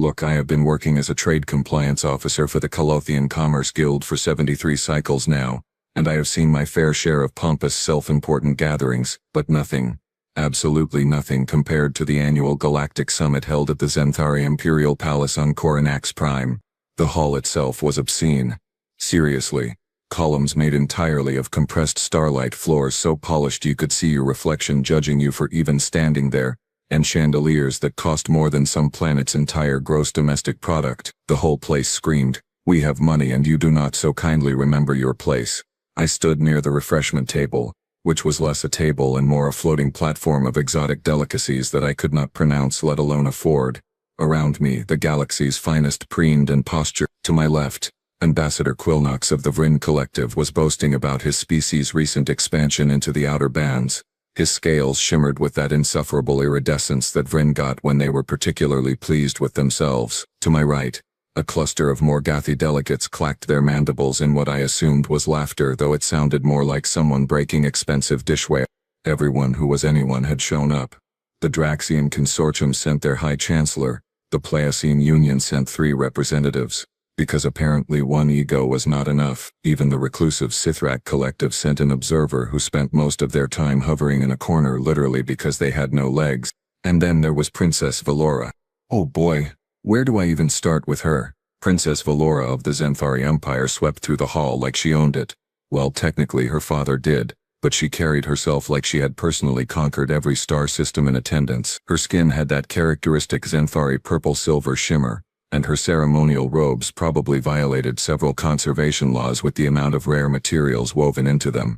Look, I have been working as a trade compliance officer for the Colothian Commerce Guild for 73 cycles now, and I have seen my fair share of pompous self-important gatherings, but nothing, absolutely nothing compared to the annual Galactic Summit held at the Zenthari Imperial Palace on Coronax Prime. The hall itself was obscene. Seriously. Columns made entirely of compressed starlight, floors so polished you could see your reflection judging you for even standing there, and chandeliers that cost more than some planet's entire gross domestic product. The whole place screamed, "We have money and you do not so kindly remember your place." I stood near the refreshment table, which was less a table and more a floating platform of exotic delicacies that I could not pronounce let alone afford. Around me, the galaxy's finest preened and posture. To my left, Ambassador Quilnox of the Vryn Collective was boasting about his species' recent expansion into the outer bands. His scales shimmered with that insufferable iridescence that Vryn got when they were particularly pleased with themselves. To my right, a cluster of Morgathi delegates clacked their mandibles in what I assumed was laughter, though it sounded more like someone breaking expensive dishware. Everyone who was anyone had shown up. The Draxian Consortium sent their High Chancellor. The Pliocene Union sent 3 representatives. Because apparently one ego was not enough, even the reclusive Sithrak Collective sent an observer who spent most of their time hovering in a corner literally because they had no legs. And then there was Princess Valora. Oh boy, where do I even start with her? Princess Valora of the Zenthari Empire swept through the hall like she owned it. Well, technically her father did, but she carried herself like she had personally conquered every star system in attendance. Her skin had that characteristic Zenthari purple-silver shimmer, and her ceremonial robes probably violated several conservation laws with the amount of rare materials woven into them.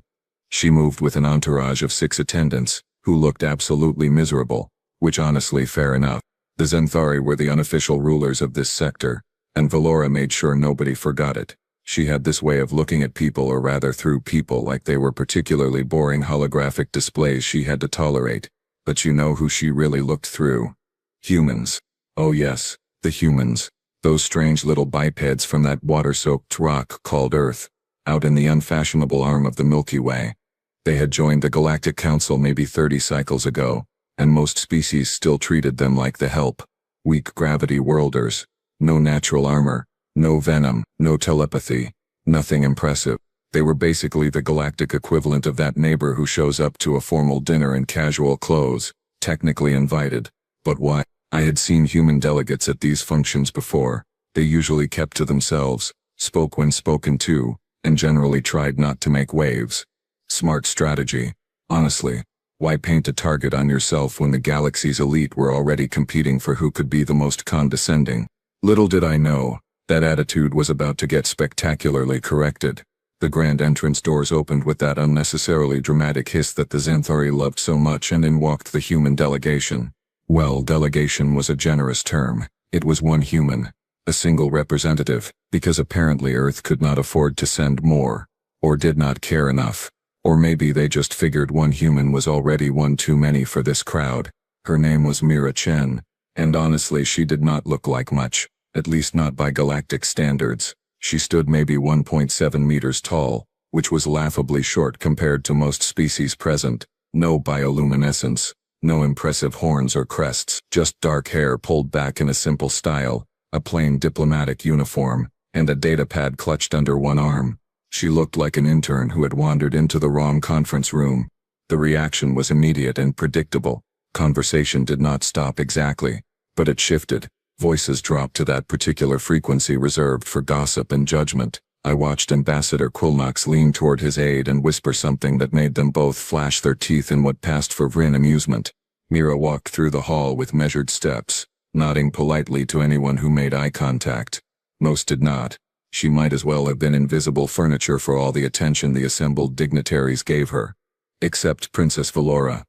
She moved with an entourage of 6 attendants, who looked absolutely miserable, which honestly fair enough. The Zenthari were the unofficial rulers of this sector, and Valora made sure nobody forgot it. She had this way of looking at people, or rather through people, like they were particularly boring holographic displays she had to tolerate. But you know who she really looked through? Humans. Oh yes, the humans. Those strange little bipeds from that water-soaked rock called Earth, out in the unfashionable arm of the Milky Way. They had joined the Galactic Council maybe 30 cycles ago, and most species still treated them like the help. Weak gravity worlders. No natural armor. No venom, no telepathy, nothing impressive. They were basically the galactic equivalent of that neighbor who shows up to a formal dinner in casual clothes, technically invited. But why? I had seen human delegates at these functions before. They usually kept to themselves, spoke when spoken to, and generally tried not to make waves. Smart strategy. Honestly, why paint a target on yourself when the galaxy's elite were already competing for who could be the most condescending? Little did I know, that attitude was about to get spectacularly corrected. The grand entrance doors opened with that unnecessarily dramatic hiss that the Zenthari loved so much, and in walked the human delegation. Well, delegation was a generous term. It was one human, a single representative, because apparently Earth could not afford to send more, or did not care enough. Or maybe they just figured one human was already one too many for this crowd. Her name was Mira Chen, and honestly she did not look like much. At least not by galactic standards. She stood maybe 1.7 meters tall, which was laughably short compared to most species present. No bioluminescence, no impressive horns or crests, just dark hair pulled back in a simple style, a plain diplomatic uniform, and a datapad clutched under one arm. She looked like an intern who had wandered into the wrong conference room. The reaction was immediate and predictable. Conversation did not stop exactly, but it shifted. Voices dropped to that particular frequency reserved for gossip and judgment. I watched Ambassador Quilnox lean toward his aide and whisper something that made them both flash their teeth in what passed for Vryn amusement. Mira walked through the hall with measured steps, nodding politely to anyone who made eye contact. Most did not. She might as well have been invisible furniture for all the attention the assembled dignitaries gave her. Except Princess Valora.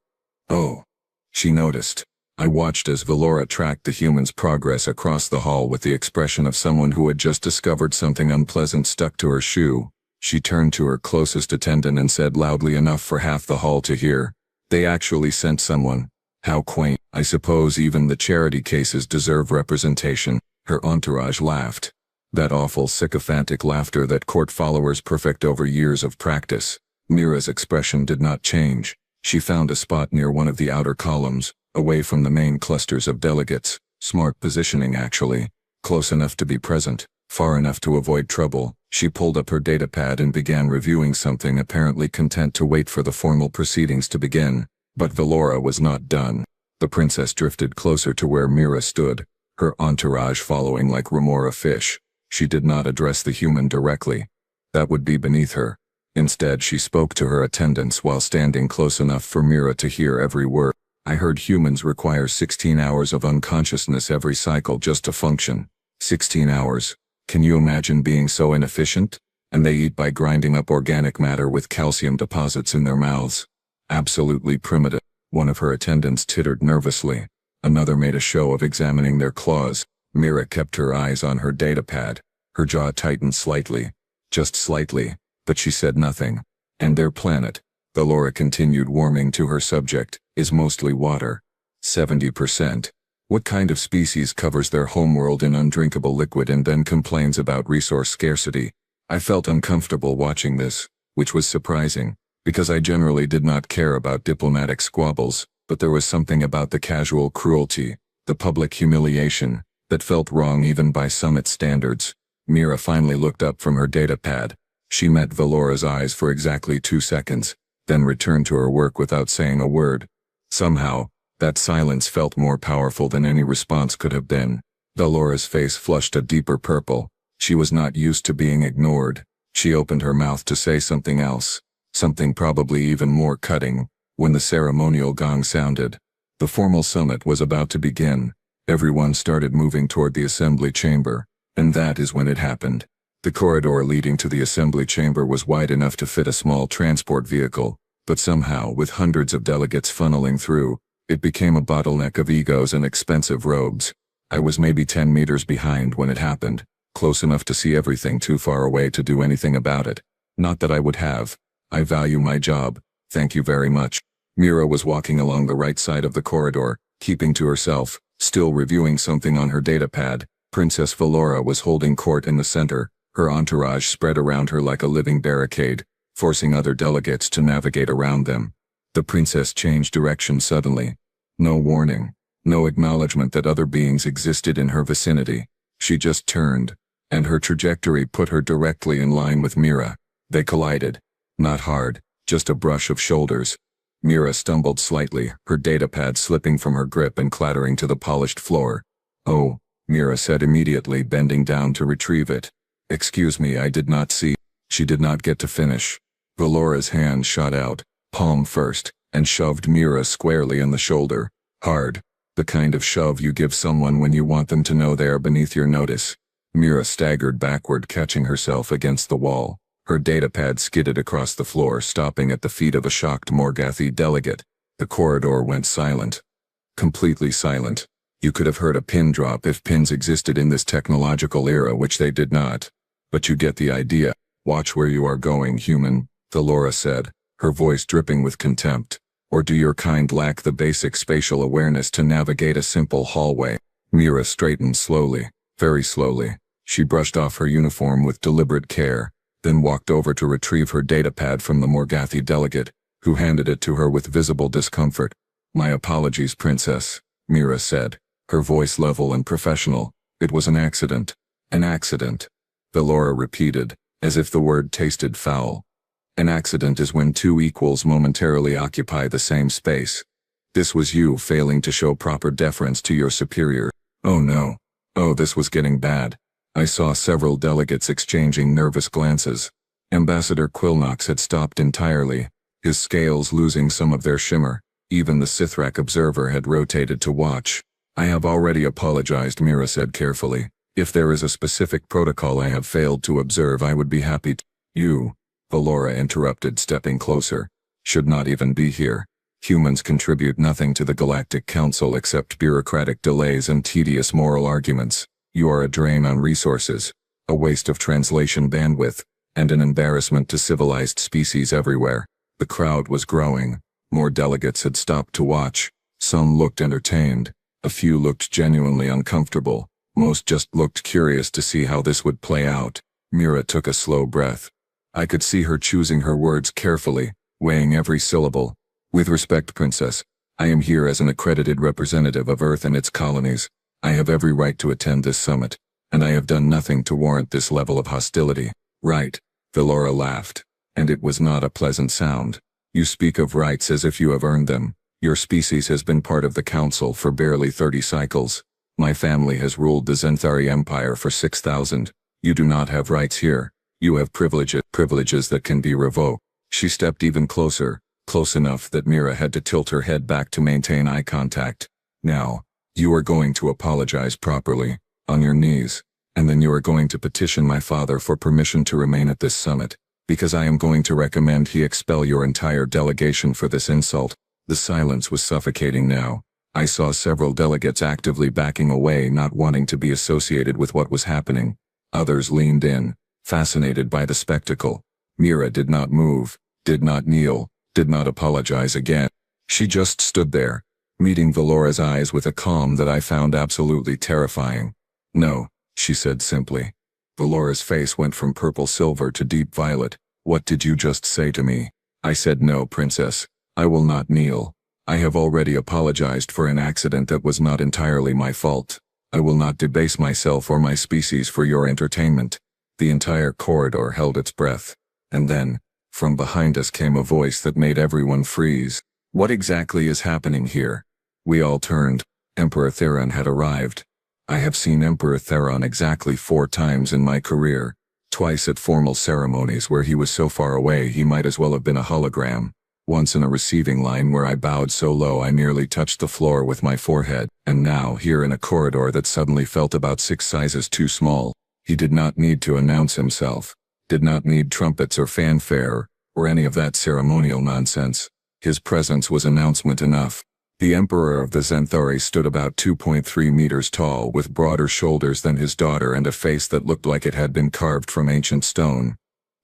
Oh. She noticed. I watched as Valora tracked the human's progress across the hall with the expression of someone who had just discovered something unpleasant stuck to her shoe. She turned to her closest attendant and said loudly enough for half the hall to hear, "They actually sent someone. How quaint. I suppose even the charity cases deserve representation." Her entourage laughed. That awful sycophantic laughter that court followers perfect over years of practice. Mira's expression did not change. She found a spot near one of the outer columns, away from the main clusters of delegates, Smart positioning actually. Close enough to be present, far enough to avoid trouble. She pulled up her datapad and began reviewing something, apparently content to wait for the formal proceedings to begin. But Valora was not done. The princess drifted closer to where Mira stood, her entourage following like remora fish. She did not address the human directly. That would be beneath her. Instead, she spoke to her attendants while standing close enough for Mira to hear every word. I heard humans require 16 hours of unconsciousness every cycle just to function. 16 hours. Can you imagine being so inefficient? And they eat by grinding up organic matter with calcium deposits in their mouths. Absolutely primitive. One of her attendants tittered nervously. Another made a show of examining their claws. Mira kept her eyes on her datapad. Her jaw tightened slightly. Just slightly. But she said nothing. And their planet, Valora continued, warming to her subject, is mostly water. 70%. What kind of species covers their homeworld in undrinkable liquid and then complains about resource scarcity? I felt uncomfortable watching this, which was surprising, because I generally did not care about diplomatic squabbles, but there was something about the casual cruelty, the public humiliation, that felt wrong even by Summit standards. Mira finally looked up from her datapad. She met Valora's eyes for exactly 2 seconds, then returned to her work without saying a word. Somehow, that silence felt more powerful than any response could have been. Valora's face flushed a deeper purple. She was not used to being ignored. She opened her mouth to say something else, something probably even more cutting, when the ceremonial gong sounded. The formal summit was about to begin. Everyone started moving toward the assembly chamber, and that is when it happened. The corridor leading to the assembly chamber was wide enough to fit a small transport vehicle, but somehow, with hundreds of delegates funneling through, it became a bottleneck of egos and expensive robes. I was maybe 10 meters behind when it happened, close enough to see everything, too far away to do anything about it. Not that I would have. I value my job, thank you very much. Mira was walking along the right side of the corridor, keeping to herself, still reviewing something on her datapad. Princess Valora was holding court in the center, her entourage spread around her like a living barricade, forcing other delegates to navigate around them. The princess changed direction suddenly. No warning, no acknowledgement that other beings existed in her vicinity. She just turned, and her trajectory put her directly in line with Mira. They collided. Not hard, just a brush of shoulders. Mira stumbled slightly, her datapad slipping from her grip and clattering to the polished floor. "Oh," Mira said immediately, bending down to retrieve it. "Excuse me, I did not see." She did not get to finish. Valora's hand shot out, palm first, and shoved Mira squarely in the shoulder. Hard. The kind of shove you give someone when you want them to know they are beneath your notice. Mira staggered backward, catching herself against the wall. Her datapad skidded across the floor, stopping at the feet of a shocked Morgathi delegate. The corridor went silent. Completely silent. You could have heard a pin drop if pins existed in this technological era, which they did not. But you get the idea. "Watch where you are going, human," Valora said, her voice dripping with contempt. "Or do your kind lack the basic spatial awareness to navigate a simple hallway?" Mira straightened slowly, very slowly. She brushed off her uniform with deliberate care, then walked over to retrieve her datapad from the Morgathi delegate, who handed it to her with visible discomfort. "My apologies, Princess," Mira said, her voice level and professional. "It was an accident." "An accident," Valora repeated, as if the word tasted foul. "An accident is when two equals momentarily occupy the same space. This was you failing to show proper deference to your superior." "Oh no. Oh, this was getting bad." I saw several delegates exchanging nervous glances. Ambassador Quilnox had stopped entirely, his scales losing some of their shimmer. Even the Sithrak observer had rotated to watch. "I have already apologized," Mira said carefully. "If there is a specific protocol I have failed to observe, I would be happy to—" "You," Valora interrupted, stepping closer, "should not even be here. Humans contribute nothing to the Galactic Council except bureaucratic delays and tedious moral arguments. You are a drain on resources, a waste of translation bandwidth, and an embarrassment to civilized species everywhere." The crowd was growing. More delegates had stopped to watch. Some looked entertained. A few looked genuinely uncomfortable. Most just looked curious to see how this would play out. Mira took a slow breath. I could see her choosing her words carefully, weighing every syllable. "With respect, Princess, I am here as an accredited representative of Earth and its colonies. I have every right to attend this summit, and I have done nothing to warrant this level of hostility. Right, Valora laughed, and it was not a pleasant sound. You speak of rights as if you have earned them. Your species has been part of the council for barely 30 cycles. My family has ruled the Zenthari Empire for 6,000. You do not have rights here. You have privileges that can be revoked. She stepped even closer, close enough that Mira had to tilt her head back to maintain eye contact. Now, you are going to apologize properly, on your knees, and then you are going to petition my father for permission to remain at this summit, because I am going to recommend he expel your entire delegation for this insult. The silence was suffocating now. I saw several delegates actively backing away, not wanting to be associated with what was happening. Others leaned in, fascinated by the spectacle. Mira did not move, did not kneel, did not apologize again. She just stood there, meeting Valora's eyes with a calm that I found absolutely terrifying. No, she said simply. Valora's face went from purple-silver to deep violet. What did you just say to me? I said no, princess. I will not kneel. I have already apologized for an accident that was not entirely my fault. I will not debase myself or my species for your entertainment. The entire corridor held its breath. And then, from behind us came a voice that made everyone freeze. What exactly is happening here? We all turned. Emperor Theron had arrived. I have seen Emperor Theron exactly 4 times in my career. Twice at formal ceremonies where he was so far away he might as well have been a hologram. Once in a receiving line where I bowed so low I nearly touched the floor with my forehead, and now here in a corridor that suddenly felt about 6 sizes too small. He did not need to announce himself, did not need trumpets or fanfare, or any of that ceremonial nonsense. His presence was announcement enough. The Emperor of the Zenthari stood about 2.3 meters tall, with broader shoulders than his daughter and a face that looked like it had been carved from ancient stone.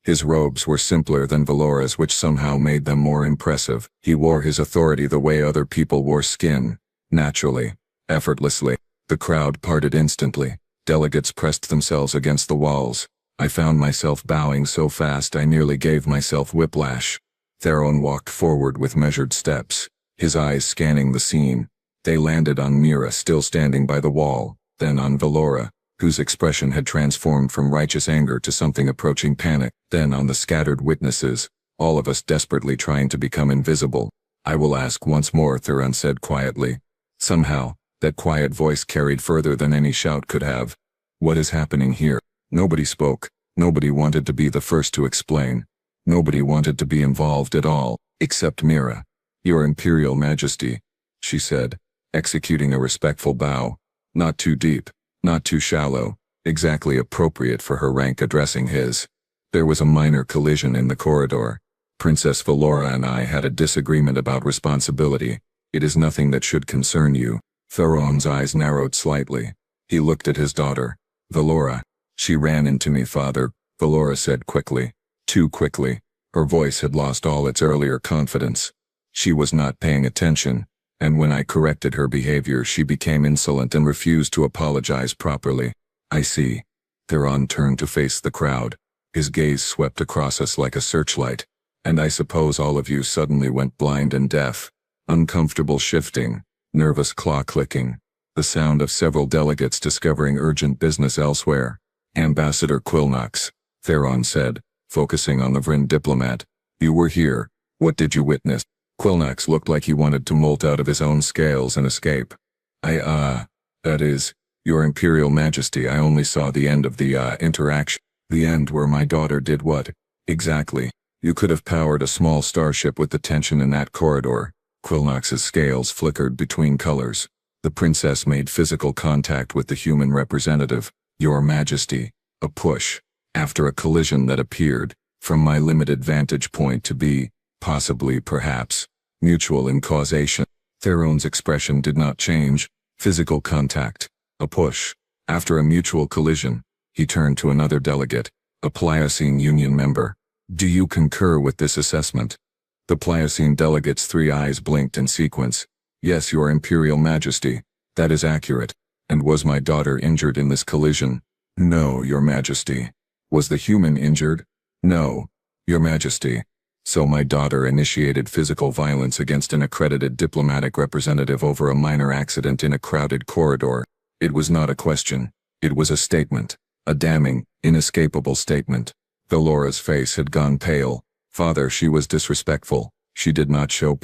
His robes were simpler than Valora's, which somehow made them more impressive. He wore his authority the way other people wore skin, naturally, effortlessly. The crowd parted instantly. Delegates pressed themselves against the walls. I found myself bowing so fast I nearly gave myself whiplash. Theron walked forward with measured steps, his eyes scanning the scene. They landed on Mira still standing by the wall, then on Valora, whose expression had transformed from righteous anger to something approaching panic, then on the scattered witnesses, all of us desperately trying to become invisible. I will ask once more, Theron said quietly. Somehow, that quiet voice carried further than any shout could have. What is happening here? Nobody spoke. Nobody wanted to be the first to explain. Nobody wanted to be involved at all, except Mira. Your Imperial Majesty, she said, executing a respectful bow. Not too deep. Not too shallow, exactly appropriate for her rank addressing his. There was a minor collision in the corridor. Princess Valora and I had a disagreement about responsibility. It is nothing that should concern you. Theron's eyes narrowed slightly. He looked at his daughter. Valora. She ran into me, father, Valora said quickly. Too quickly. Her voice had lost all its earlier confidence. She was not paying attention. And when I corrected her behavior she became insolent and refused to apologize properly. I see. Theron turned to face the crowd. His gaze swept across us like a searchlight. And I suppose all of you suddenly went blind and deaf. Uncomfortable shifting, nervous claw clicking. The sound of several delegates discovering urgent business elsewhere. Ambassador Quilnox, Theron said, focusing on the Vryn diplomat. You were here. What did you witness? Quilnox looked like he wanted to molt out of his own scales and escape. That is, Your Imperial Majesty, I only saw the end of the, interaction. The end where my daughter did what? Exactly. You could have powered a small starship with the tension in that corridor. Quilnox's scales flickered between colors. The princess made physical contact with the human representative. Your Majesty. A push. After a collision that appeared, from my limited vantage point, to be, possibly, perhaps, mutual in causation. Theron's expression did not change. Physical contact. A push. After a mutual collision. He turned to another delegate, a Pliocene Union member. Do you concur with this assessment? The Pliocene delegate's 3 eyes blinked in sequence. Yes, Your Imperial Majesty. That is accurate. And was my daughter injured in this collision? No, Your Majesty. Was the human injured? No, Your Majesty. So my daughter initiated physical violence against an accredited diplomatic representative over a minor accident in a crowded corridor. It was not a question. It was a statement. A damning, inescapable statement. Valora's face had gone pale. Father, she was disrespectful. She did not show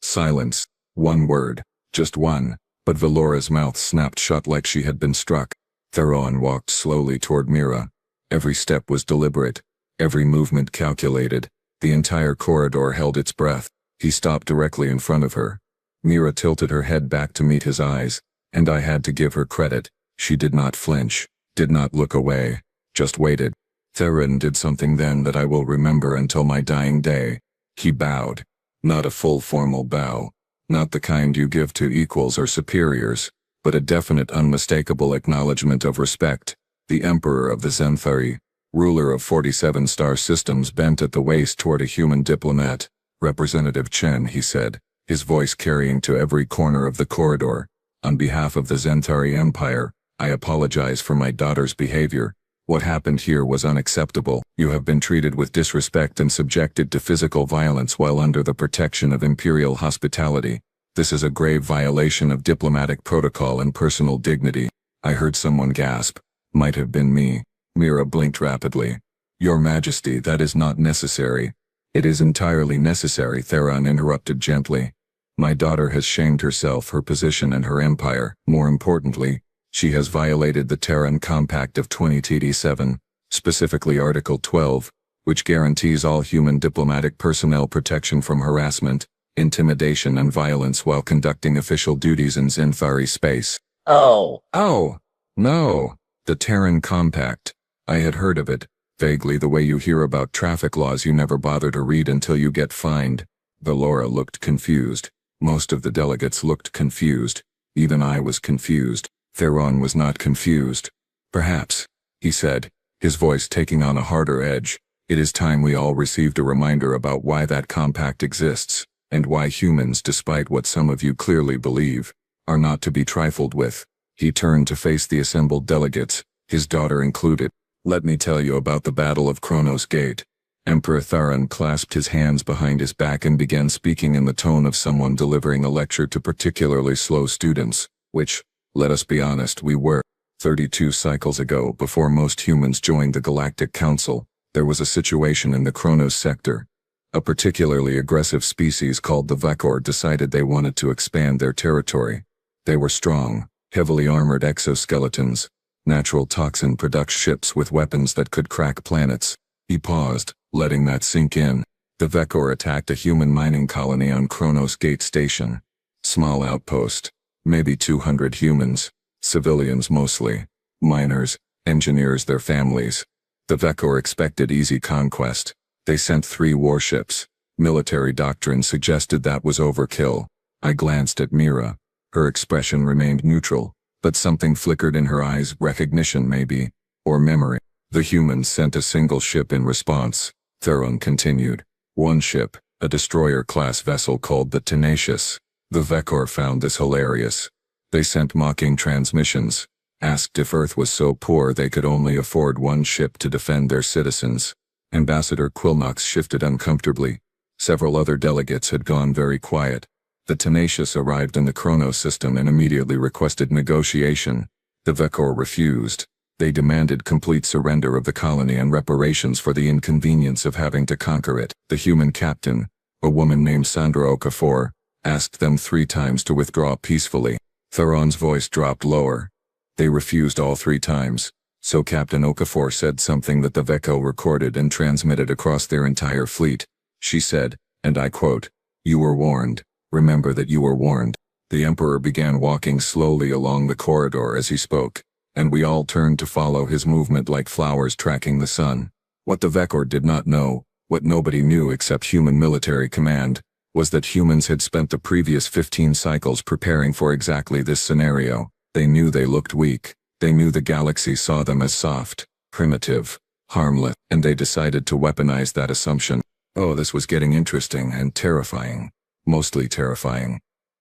silence. One word. Just one. But Valora's mouth snapped shut like she had been struck. Theron walked slowly toward Mira. Every step was deliberate. Every movement calculated. The entire corridor held its breath. He stopped directly in front of her. Mira tilted her head back to meet his eyes, and I had to give her credit. She did not flinch, did not look away, just waited. Theron did something then that I will remember until my dying day. He bowed. Not a full formal bow. Not the kind you give to equals or superiors, but a definite unmistakable acknowledgement of respect. The Emperor of the Zenthari, ruler of 47 star systems, bent at the waist toward a human diplomat. Representative Chen, he said, his voice carrying to every corner of the corridor. On behalf of the Zenthari Empire, I apologize for my daughter's behavior. What happened here was unacceptable. You have been treated with disrespect and subjected to physical violence while under the protection of imperial hospitality. This is a grave violation of diplomatic protocol and personal dignity. I heard someone gasp. Might have been me. Mira blinked rapidly. Your Majesty, that is not necessary. It is entirely necessary, Theron interrupted gently. My daughter has shamed herself, her position, and her empire. More importantly, she has violated the Terran Compact of 20TD7, specifically Article 12, which guarantees all human diplomatic personnel protection from harassment, intimidation, and violence while conducting official duties in Zenthari space. Oh, no. The Terran Compact. I had heard of it, vaguely, the way you hear about traffic laws you never bother to read until you get fined. Valora looked confused. Most of the delegates looked confused. Even I was confused. Theron was not confused. Perhaps, he said, his voice taking on a harder edge, it is time we all received a reminder about why that compact exists, and why humans, despite what some of you clearly believe, are not to be trifled with. He turned to face the assembled delegates, his daughter included. Let me tell you about the Battle of Kronos Gate. Emperor Theron clasped his hands behind his back and began speaking in the tone of someone delivering a lecture to particularly slow students, which, let us be honest, we were. 32 cycles ago, before most humans joined the Galactic Council, there was a situation in the Kronos sector. A particularly aggressive species called the Vekor decided they wanted to expand their territory. They were strong, heavily armored exoskeletons, natural toxin production ships with weapons that could crack planets. He paused, letting that sink in. The Vekor attacked a human mining colony on Kronos Gate Station. Small outpost. Maybe 200 humans. Civilians mostly. Miners, engineers, their families. The Vekor expected easy conquest. They sent 3 warships. Military doctrine suggested that was overkill. I glanced at Mira. Her expression remained neutral, but something flickered in her eyes, recognition maybe, or memory. The humans sent a single ship in response. Theron continued. One ship, a destroyer-class vessel called the Tenacious. The Vekor found this hilarious. They sent mocking transmissions, asked if Earth was so poor they could only afford one ship to defend their citizens. Ambassador Quilnox shifted uncomfortably. Several other delegates had gone very quiet. The Tenacious arrived in the Kronos system and immediately requested negotiation. The Vekor refused. They demanded complete surrender of the colony and reparations for the inconvenience of having to conquer it. The human captain, a woman named Sandra Okafor, asked them 3 times to withdraw peacefully. Theron's voice dropped lower. They refused all 3 times. So Captain Okafor said something that the Vekor recorded and transmitted across their entire fleet. She said, and I quote, "You were warned. Remember that you were warned." The Emperor began walking slowly along the corridor as he spoke, and we all turned to follow his movement like flowers tracking the sun. What the Vekor did not know, what nobody knew except human military command, was that humans had spent the previous 15 cycles preparing for exactly this scenario. They knew they looked weak. They knew the galaxy saw them as soft, primitive, harmless, and they decided to weaponize that assumption. Oh, this was getting interesting and terrifying. Mostly terrifying.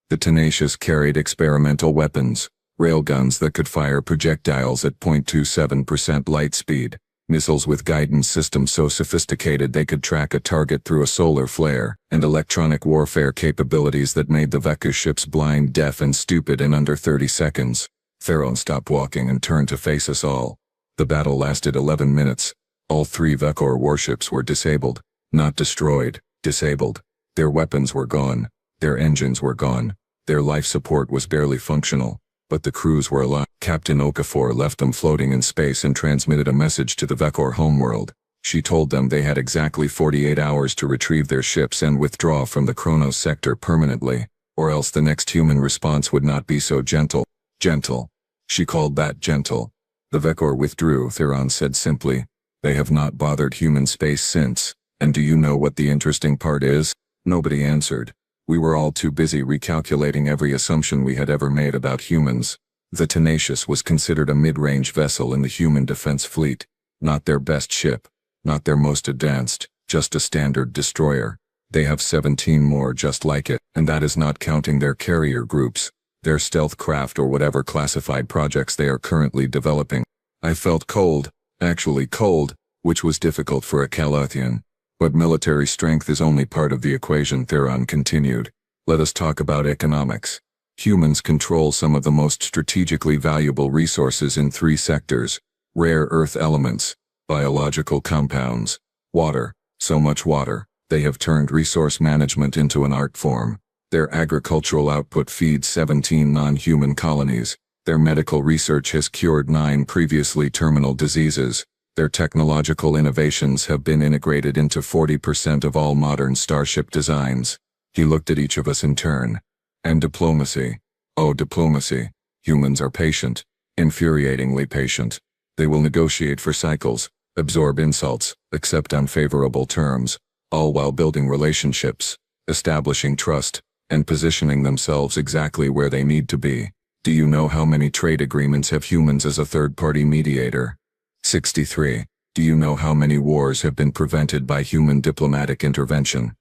The Tenacious carried experimental weapons, railguns that could fire projectiles at 0.27% light speed, missiles with guidance systems so sophisticated they could track a target through a solar flare, and electronic warfare capabilities that made the Vekor ships blind, deaf, and stupid in under 30 seconds. Theron stopped walking and turned to face us all. The battle lasted 11 minutes. All 3 Vekor warships were disabled. Not destroyed, disabled. Their weapons were gone. Their engines were gone. Their life support was barely functional. But the crews were alive. Captain Okafor left them floating in space and transmitted a message to the Vekor homeworld. She told them they had exactly 48 hours to retrieve their ships and withdraw from the Kronos sector permanently, or else the next human response would not be so gentle. Gentle. She called that gentle. The Vekor withdrew, Theron said simply. They have not bothered human space since. And do you know what the interesting part is? Nobody answered. We were all too busy recalculating every assumption we had ever made about humans. The Tenacious was considered a mid-range vessel in the human defense fleet. Not their best ship. Not their most advanced. Just a standard destroyer. They have 17 more just like it, and that is not counting their carrier groups, their stealth craft or whatever classified projects they are currently developing. I felt cold, actually cold, which was difficult for a Calothian. But military strength is only part of the equation, Theron continued. Let us talk about economics. Humans control some of the most strategically valuable resources in 3 sectors: rare earth elements, biological compounds, water, so much water. They have turned resource management into an art form. Their agricultural output feeds 17 non-human colonies. Their medical research has cured 9 previously terminal diseases. Their technological innovations have been integrated into 40% of all modern starship designs. He looked at each of us in turn. And diplomacy. Oh, diplomacy. Humans are patient. Infuriatingly patient. They will negotiate for cycles, absorb insults, accept unfavorable terms, all while building relationships, establishing trust, and positioning themselves exactly where they need to be. Do you know how many trade agreements have humans as a third-party mediator? 63. Do you know how many wars have been prevented by human diplomatic intervention?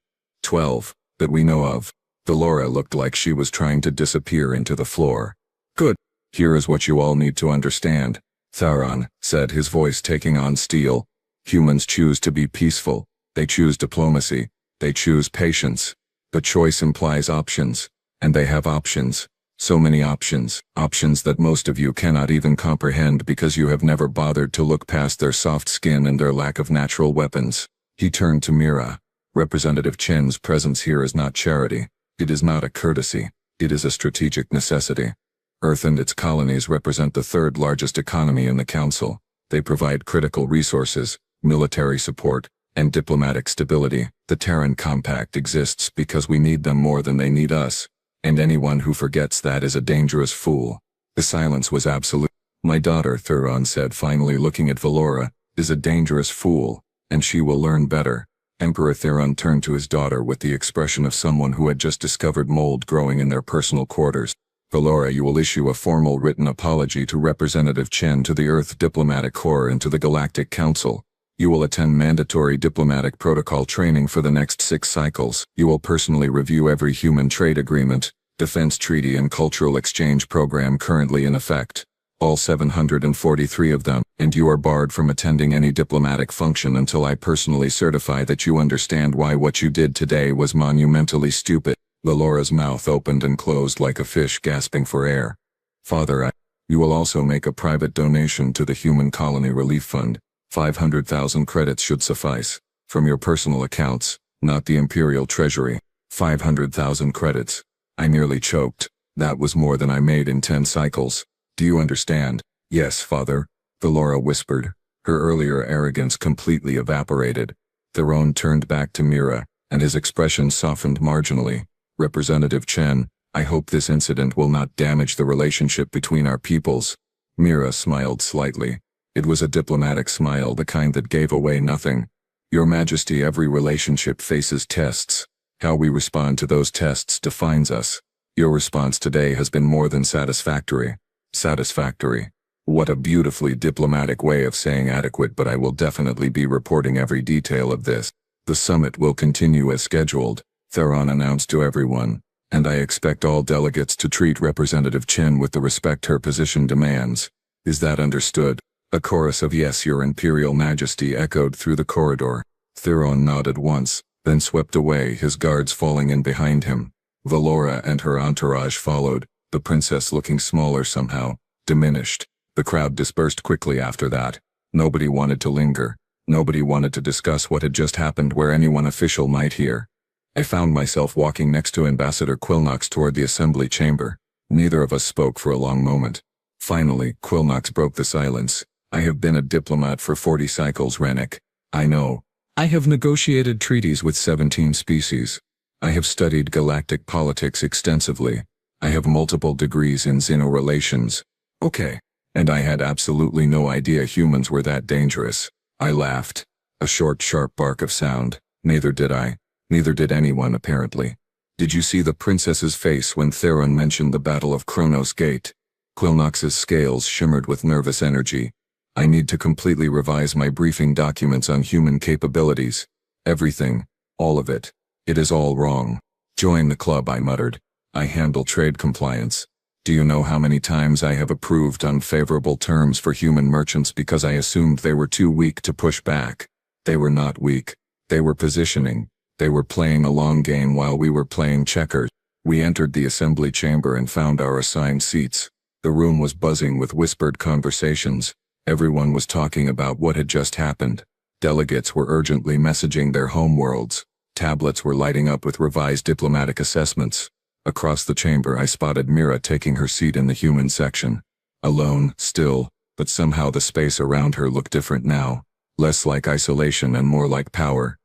12. That we know of. Valora looked like she was trying to disappear into the floor. Good. Here is what you all need to understand. Theron said, his voice taking on steel. Humans choose to be peaceful. They choose diplomacy. They choose patience. But choice implies options. And they have options. So many options. Options that most of you cannot even comprehend because you have never bothered to look past their soft skin and their lack of natural weapons. He turned to Mira. Representative Chen's presence here is not charity. It is not a courtesy. It is a strategic necessity. Earth and its colonies represent the 3rd largest economy in the Council. They provide critical resources, military support, and diplomatic stability. The Terran Compact exists because we need them more than they need us. And anyone who forgets that is a dangerous fool. The silence was absolute. My daughter, Theron said, finally looking at Valora, is a dangerous fool, and she will learn better. Emperor Theron turned to his daughter with the expression of someone who had just discovered mold growing in their personal quarters. Valora, you will issue a formal written apology to Representative Chen, to the Earth Diplomatic Corps, and to the Galactic Council. You will attend mandatory diplomatic protocol training for the next 6 cycles. You will personally review every human trade agreement, defense treaty and cultural exchange program currently in effect. All 743 of them, and you are barred from attending any diplomatic function until I personally certify that you understand why what you did today was monumentally stupid. Valora's mouth opened and closed like a fish gasping for air. Father, you will also make a private donation to the Human Colony Relief Fund. 500,000 credits should suffice. From your personal accounts, not the Imperial Treasury. 500,000 credits. I nearly choked. That was more than I made in 10 cycles. Do you understand? Yes, Father, Valora whispered. Her earlier arrogance completely evaporated. Theron turned back to Mira, and his expression softened marginally. Representative Chen, I hope this incident will not damage the relationship between our peoples. Mira smiled slightly. It was a diplomatic smile, the kind that gave away nothing. Your Majesty, every relationship faces tests. How we respond to those tests defines us. Your response today has been more than satisfactory. Satisfactory. What a beautifully diplomatic way of saying adequate, but I will definitely be reporting every detail of this. The summit will continue as scheduled, Theron announced to everyone, and I expect all delegates to treat Representative Chen with the respect her position demands. Is that understood? A chorus of "Yes, Your Imperial Majesty" echoed through the corridor. Theron nodded once, then swept away, his guards falling in behind him. Valora and her entourage followed, the princess looking smaller somehow. diminished. The crowd dispersed quickly after that. Nobody wanted to linger. Nobody wanted to discuss what had just happened where anyone official might hear. I found myself walking next to Ambassador Quillnox toward the assembly chamber. Neither of us spoke for a long moment. Finally, Quillnox broke the silence. I have been a diplomat for 40 cycles, Rennick. I know. I have negotiated treaties with 17 species. I have studied galactic politics extensively. I have multiple degrees in xenorelations. Okay. And I had absolutely no idea humans were that dangerous. I laughed. A short, sharp bark of sound. Neither did I. Neither did anyone, apparently. Did you see the princess's face when Theron mentioned the Battle of Kronos Gate? Quillnox's scales shimmered with nervous energy. I need to completely revise my briefing documents on human capabilities. Everything. All of it. It is all wrong. Join the club, I muttered. I handle trade compliance. Do you know how many times I have approved unfavorable terms for human merchants because I assumed they were too weak to push back? They were not weak. They were positioning. They were playing a long game while we were playing checkers. We entered the assembly chamber and found our assigned seats. The room was buzzing with whispered conversations. Everyone was talking about what had just happened. Delegates were urgently messaging their homeworlds. Tablets were lighting up with revised diplomatic assessments. Across the chamber I spotted Mira taking her seat in the human section. Alone, still, but somehow the space around her looked different now. Less like isolation and more like power.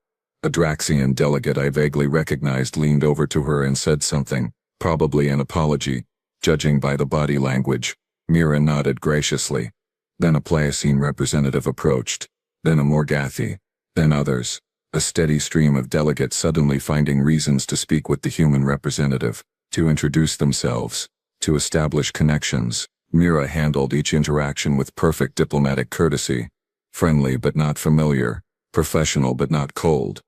A Draxian delegate I vaguely recognized leaned over to her and said something, probably an apology. Judging by the body language, Mira nodded graciously. Then a Pliocene representative approached. Then a Morgathi. Then others. A steady stream of delegates suddenly finding reasons to speak with the human representative, to introduce themselves, to establish connections. Mira handled each interaction with perfect diplomatic courtesy. Friendly but not familiar. Professional but not cold.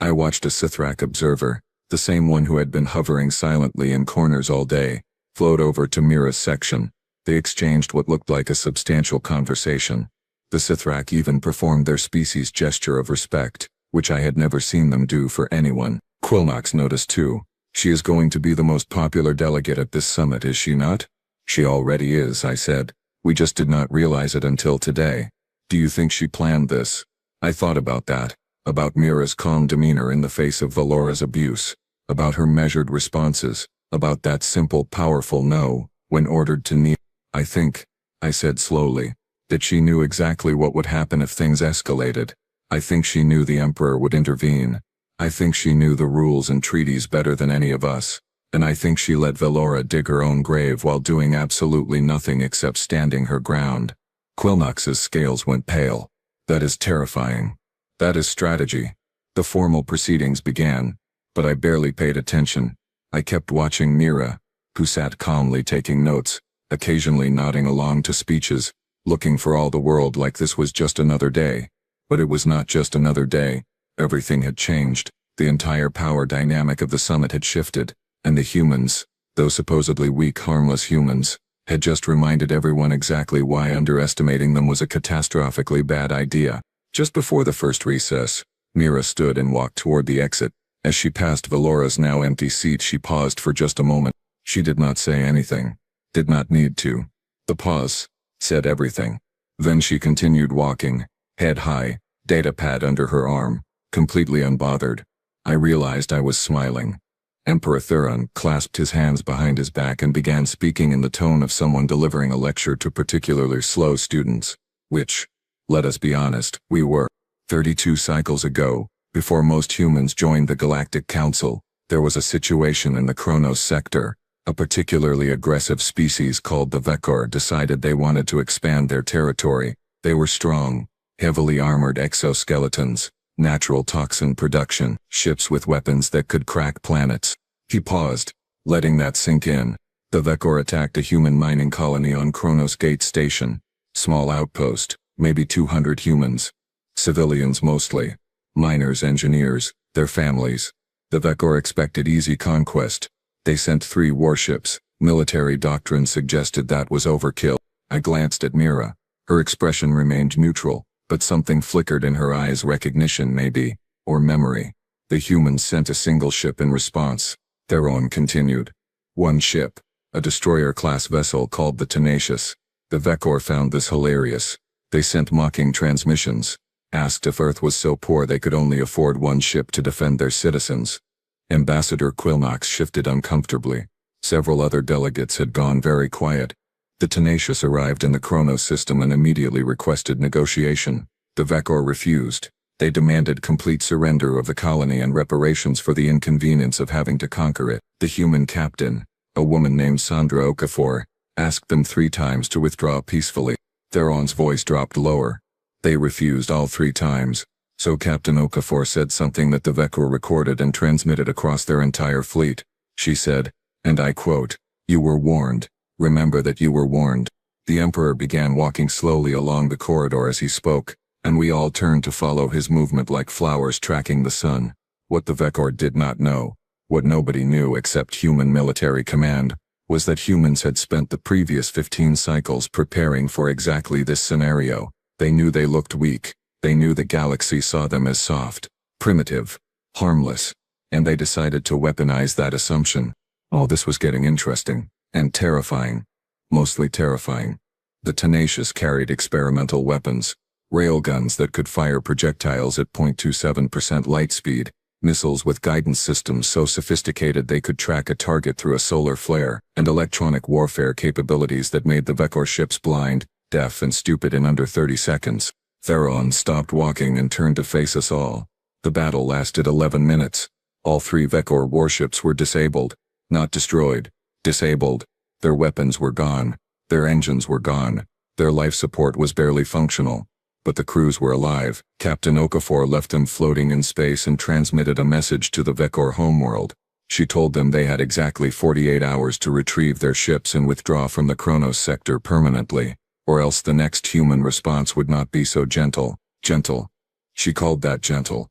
I watched a Sithrak observer, the same one who had been hovering silently in corners all day, float over to Mira's section. They exchanged what looked like a substantial conversation. The Sithrak even performed their species' gesture of respect, which I had never seen them do for anyone. Quillnox noticed too. She is going to be the most popular delegate at this summit, is she not? She already is, I said. We just did not realize it until today. Do you think she planned this? I thought about that. About Mira's calm demeanor in the face of Valora's abuse. About her measured responses. About that simple, powerful no, when ordered to kneel. I think, I said slowly, that she knew exactly what would happen if things escalated. I think she knew the Emperor would intervene. I think she knew the rules and treaties better than any of us. And I think she let Valora dig her own grave while doing absolutely nothing except standing her ground. Quillnox's scales went pale. That is terrifying. That is strategy. The formal proceedings began, but I barely paid attention. I kept watching Mira, who sat calmly taking notes, occasionally nodding along to speeches, looking for all the world like this was just another day. But it was not just another day. Everything had changed. The entire power dynamic of the summit had shifted, and the humans, those supposedly weak, harmless humans, had just reminded everyone exactly why underestimating them was a catastrophically bad idea. Just before the first recess, Mira stood and walked toward the exit. As she passed Valora's now empty seat, she paused for just a moment. She did not say anything. Did not need to. The pause said everything. Then she continued walking, head high, datapad under her arm, completely unbothered. I realized I was smiling. Emperor Theron clasped his hands behind his back and began speaking in the tone of someone delivering a lecture to particularly slow students, which, let us be honest, we were. 32 cycles ago, before most humans joined the Galactic Council, there was a situation in the Kronos sector. A particularly aggressive species called the Vekor decided they wanted to expand their territory. They were strong, heavily armored exoskeletons, natural toxin production, ships with weapons that could crack planets. He paused, letting that sink in. The Vekor attacked a human mining colony on Kronos Gate Station. Small outpost, maybe 200 humans. Civilians mostly. Miners, engineers, their families. The Vekor expected easy conquest. They sent 3 warships. Military doctrine suggested that was overkill. I glanced at Mira. Her expression remained neutral, but something flickered in her eyes, recognition maybe, or memory. The humans sent a single ship in response. Theron continued. 1 ship, a destroyer-class vessel called the Tenacious. The Vekor found this hilarious. They sent mocking transmissions, asked if Earth was so poor they could only afford one ship to defend their citizens. Ambassador Quilnox shifted uncomfortably. Several other delegates had gone very quiet. The Tenacious arrived in the Chronos system and immediately requested negotiation. The Vekor refused. They demanded complete surrender of the colony and reparations for the inconvenience of having to conquer it. The human captain, a woman named Sandra Okafor, asked them 3 times to withdraw peacefully. Theron's voice dropped lower. They refused all 3 times, so Captain Okafor said something that the Vekor recorded and transmitted across their entire fleet. She said, and I quote, "You were warned. Remember that you were warned." The Emperor began walking slowly along the corridor as he spoke, and we all turned to follow his movement like flowers tracking the sun. What the Vekor did not know, what nobody knew except human military command, was that humans had spent the previous 15 cycles preparing for exactly this scenario. They knew they looked weak. They knew the galaxy saw them as soft, primitive, harmless, and they decided to weaponize that assumption. All this was getting interesting, and terrifying. Mostly terrifying. The Tenacious carried experimental weapons, railguns that could fire projectiles at 0.27% light speed, missiles with guidance systems so sophisticated they could track a target through a solar flare, and electronic warfare capabilities that made the Vekor ships blind, deaf and stupid in under 30 seconds. Theron stopped walking and turned to face us all. The battle lasted 11 minutes. All 3 Vekor warships were disabled. Not destroyed. Disabled. Their weapons were gone. Their engines were gone. Their life support was barely functional. But the crews were alive. Captain Okafor left them floating in space and transmitted a message to the Vekor homeworld. She told them they had exactly 48 hours to retrieve their ships and withdraw from the Chronos sector permanently, or else the next human response would not be so gentle. Gentle. She called that gentle.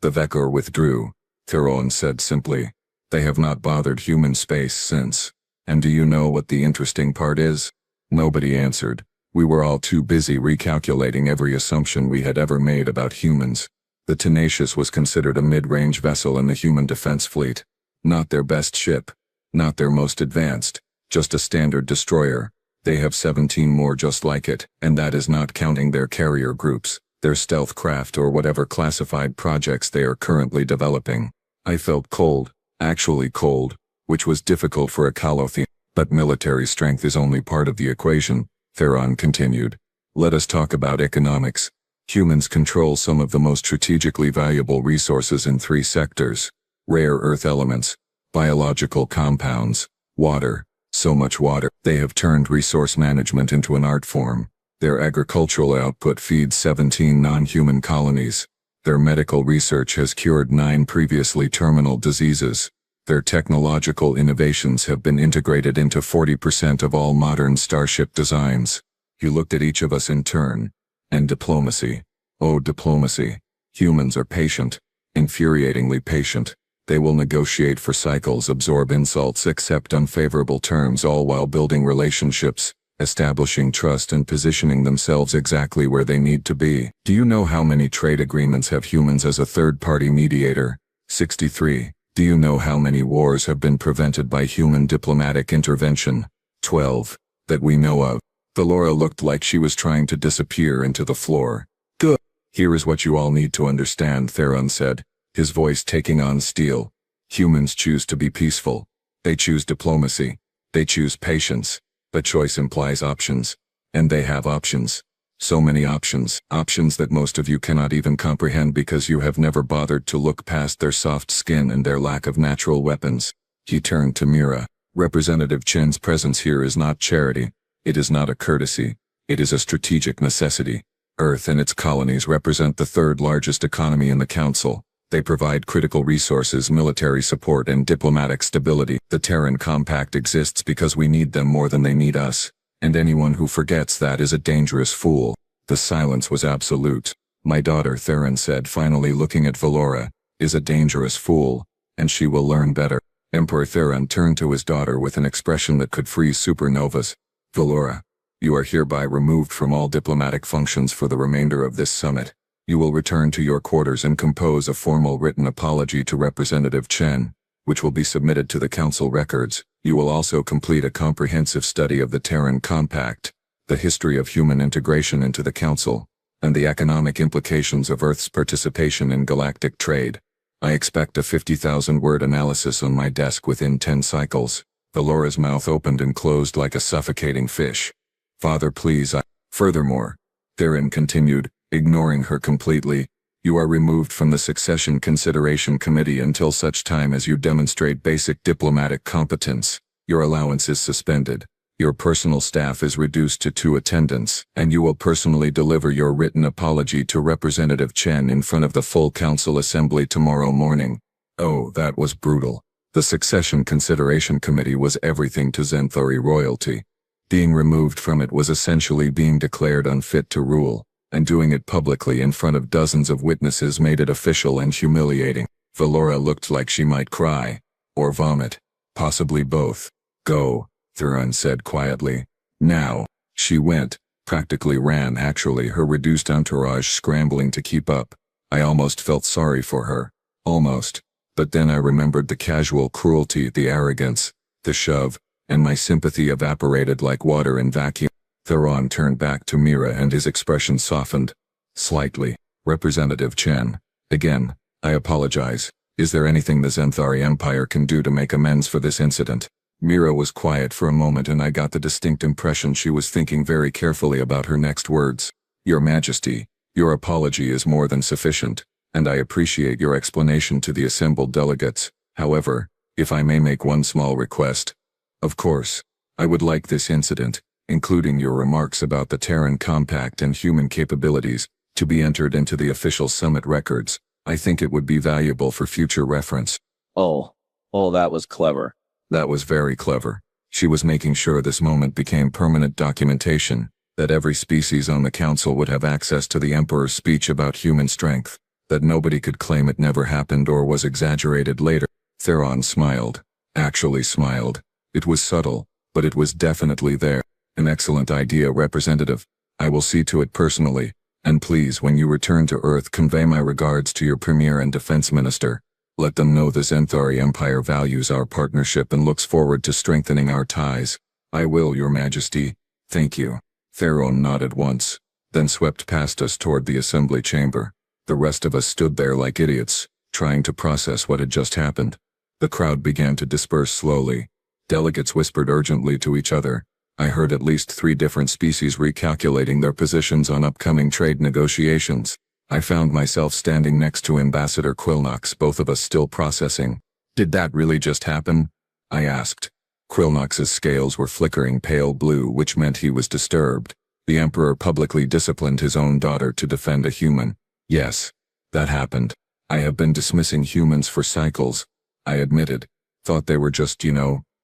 The Vekor withdrew. Theron said simply, "They have not bothered human space since. And do you know what the interesting part is?" Nobody answered. We were all too busy recalculating every assumption we had ever made about humans. The Tenacious was considered a mid-range vessel in the human defense fleet. Not their best ship. Not their most advanced. Just a standard destroyer. They have 17 more just like it, and that is not counting their carrier groups, their stealth craft or whatever classified projects they are currently developing. I felt cold, actually cold, which was difficult for a Calothian. But military strength is only part of the equation, Theron continued. Let us talk about economics. Humans control some of the most strategically valuable resources in 3 sectors. Rare earth elements, biological compounds, water, so much water. They have turned resource management into an art form. Their agricultural output feeds 17 non-human colonies. Their medical research has cured 9 previously terminal diseases. Their technological innovations have been integrated into 40% of all modern starship designs. He looked at each of us in turn. And diplomacy. Oh, diplomacy. Humans are patient. Infuriatingly patient. They will negotiate for cycles, absorb insults, accept unfavorable terms, all while building relationships, establishing trust and positioning themselves exactly where they need to be. Do you know how many trade agreements have humans as a third-party mediator? 63. Do you know how many wars have been prevented by human diplomatic intervention? 12. That we know of. Valora looked like she was trying to disappear into the floor. Good. Here is what you all need to understand, Theron said, his voice taking on steel. Humans choose to be peaceful. They choose diplomacy. They choose patience. But choice implies options. And they have options. So many options. Options that most of you cannot even comprehend because you have never bothered to look past their soft skin and their lack of natural weapons. He turned to Mira. Representative Chen's presence here is not charity. It is not a courtesy. It is a strategic necessity. Earth and its colonies represent the 3rd largest economy in the Council. They provide critical resources, military support, and diplomatic stability. The Terran Compact exists because we need them more than they need us. And anyone who forgets that is a dangerous fool. The silence was absolute. My daughter, Theron said, finally looking at Valora, is a dangerous fool, and she will learn better. Emperor Theron turned to his daughter with an expression that could freeze supernovas. Valora, you are hereby removed from all diplomatic functions for the remainder of this summit. You will return to your quarters and compose a formal written apology to Representative Chen, which will be submitted to the Council records. You will also complete a comprehensive study of the Terran Compact. the history of human integration into the Council, and the economic implications of Earth's participation in galactic trade. I expect a 50,000-word analysis on my desk within 10 cycles. Valora's mouth opened and closed like a suffocating fish. Father, please, Furthermore, Theron continued, ignoring her completely, you are removed from the Succession Consideration Committee until such time as you demonstrate basic diplomatic competence. Your allowance is suspended. Your personal staff is reduced to 2 attendants, and you will personally deliver your written apology to Representative Chen in front of the full Council Assembly tomorrow morning. Oh, that was brutal. The Succession Consideration Committee was everything to Zenthori royalty. Being removed from it was essentially being declared unfit to rule, and doing it publicly in front of dozens of witnesses made it official and humiliating. Valora looked like she might cry. Or vomit. Possibly both. Go, Theron said quietly. Now. She went, practically ran actually, her reduced entourage scrambling to keep up. I almost felt sorry for her. Almost. But then I remembered the casual cruelty, the arrogance, the shove, and my sympathy evaporated like water in vacuum. Theron turned back to Mira and his expression softened. Slightly. Representative Chen. Again, I apologize. Is there anything the Zenthari Empire can do to make amends for this incident? Mira was quiet for a moment and I got the distinct impression she was thinking very carefully about her next words. Your Majesty, your apology is more than sufficient, and I appreciate your explanation to the assembled delegates. However, if I may make one small request. Of course, I would like this incident, including your remarks about the Terran Compact and human capabilities, to be entered into the official summit records. I think it would be valuable for future reference. Oh, that was clever. That was very clever. She was making sure this moment became permanent documentation, that every species on the Council would have access to the Emperor's speech about human strength, that nobody could claim it never happened or was exaggerated later. Theron smiled. Actually smiled. It was subtle, but it was definitely there. An excellent idea, Representative. I will see to it personally, and please, when you return to Earth, convey my regards to your Premier and Defense Minister. Let them know the Zenthari Empire values our partnership and looks forward to strengthening our ties. I will, Your Majesty. Thank you. Theron nodded once, then swept past us toward the assembly chamber. The rest of us stood there like idiots, trying to process what had just happened. The crowd began to disperse slowly. Delegates whispered urgently to each other. I heard at least 3 different species recalculating their positions on upcoming trade negotiations. I found myself standing next to Ambassador Quilnox, both of us still processing. Did that really just happen? I asked. Quilnox's scales were flickering pale blue, which meant he was disturbed. The Emperor publicly disciplined his own daughter to defend a human. Yes, that happened. I have been dismissing humans for cycles, I admitted. Thought they were just,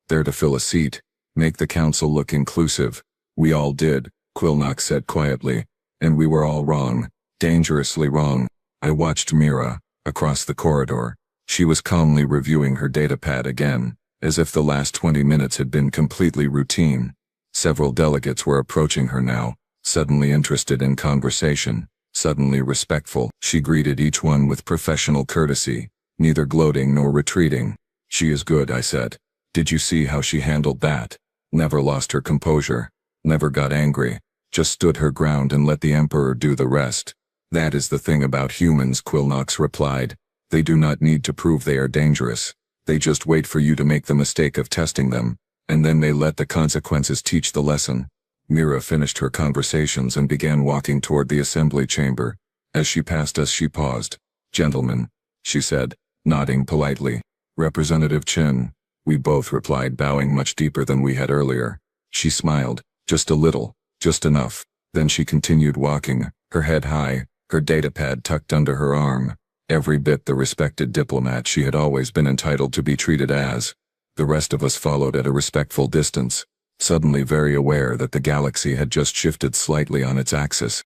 there to fill a seat, make the Council look inclusive. We all did, Quilnox said quietly. And we were all wrong. Dangerously wrong. I watched Mira, across the corridor. She was calmly reviewing her datapad again, as if the last 20 minutes had been completely routine. Several delegates were approaching her now, suddenly interested in conversation, suddenly respectful. She greeted each one with professional courtesy, neither gloating nor retreating. She is good, I said. Did you see how she handled that? Never lost her composure, never got angry, just stood her ground and let the Emperor do the rest. That is the thing about humans, Quilnox replied. They do not need to prove they are dangerous. They just wait for you to make the mistake of testing them, and then they let the consequences teach the lesson. Mira finished her conversations and began walking toward the assembly chamber. As she passed us, she paused. Gentlemen, she said, nodding politely. Representative Chen. We both replied, bowing much deeper than we had earlier. She smiled, just a little, just enough. Then she continued walking, her head high, her datapad tucked under her arm. Every bit the respected diplomat she had always been entitled to be treated as. The rest of us followed at a respectful distance, suddenly very aware that the galaxy had just shifted slightly on its axis.